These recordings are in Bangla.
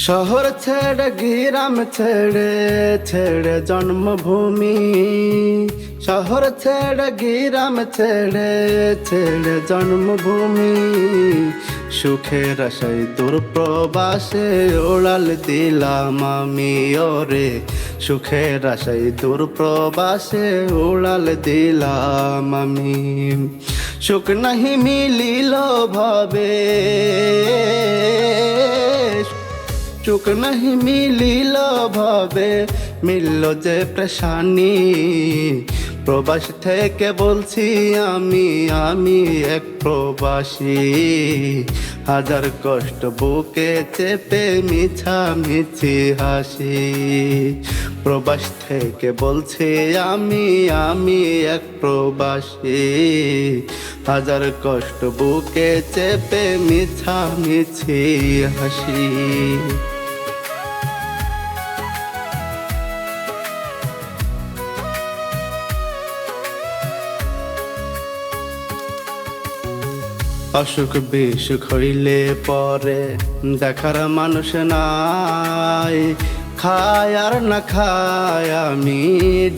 শহর ছেড়ে গ্রাম ছেড়ে ছেড়ে জন্মভূমি, শহর ছেড়ে গ্রাম ছেড়ে ছেড়ে জন্মভূমি, সুখের আশায় দূর প্রবাসে ওড়াল দিলাম আমি ওরে, সুখের আশায় দূর প্রবাসে ওড়াল দিলাম আমি। সুখ নাহি মিলিল ভাবে, সুখ নাহি মিলিল ভাবে, মিলল যে প্রেশানি, প্রবাস থেকে বলছি আমি এক প্রবাসী। হাজার কষ্ট বুকে চেপে মিছামিছি হাসি, প্রবাস থেকে বলছি আমি এক প্রবাসী। হাজার কষ্ট বুকে চেপে মিছামিছি হাসি। অসুখ বিসুখ হইলে পরে দেখার মানুষ নাই, খায় আর না খায় আমি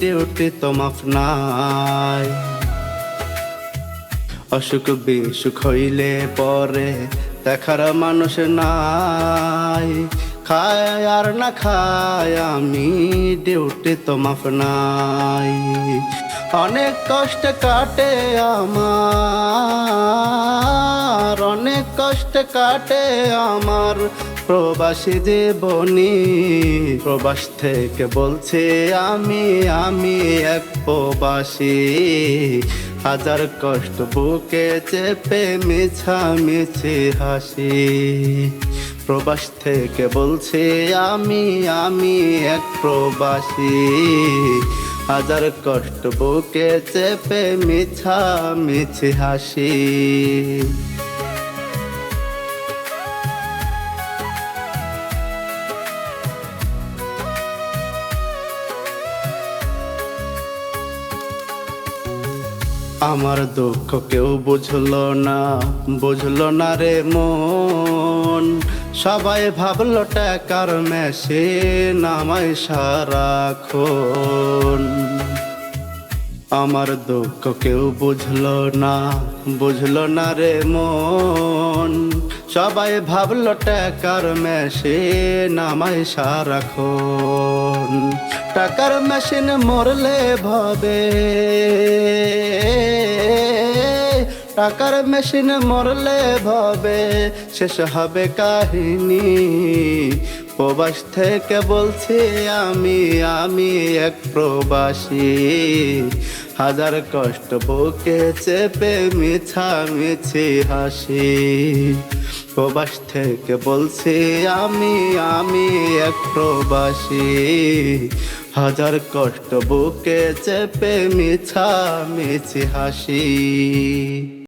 ডিউটি তো মাফ নাই। অসুখ বিসুখ হইলে পরে দেখার মানুষ নাই, খায় আর না খায় আমি ডিউটি তো মাফ নাই। অনেক কষ্ট কাটে আমার, অনেক কষ্ট কাটে আমার প্রবাসী জীবনী, প্রবাস থেকে বলছে আমি এক প্রবাসী। হাজার কষ্ট বুকে চেপে মিছামিছি হাসি, প্রবাস থেকে বলছে আমি এক প্রবাসী। হাজার কষ্ট বুকে চেপে মিছামিছি হাসি। আমার দুঃখ কেউ বুঝলো না রে মন, সবাই ভাবলো টাকার মেশিন আমায় সারাক্ষণ। আমার দুঃখ কেউ বুঝলো না রে মন, সবাই ভাবলো টাকার মেশিন আমায় সারাক্ষণ। টাকার মেশিন মরলে ভাবে, টাকার মেশিন মরলে ভাবে শেষ হবে কাহিনী, প্রবাস থেকে বলছি আমি এক প্রবাসী। হাজার কষ্ট বুকে চেপে মিছামিছি হাসি, প্রবাস থেকে বলছি আমি এক প্রবাসী। হাজার কষ্ট বুকে চেপে মিছামিছি হাসি।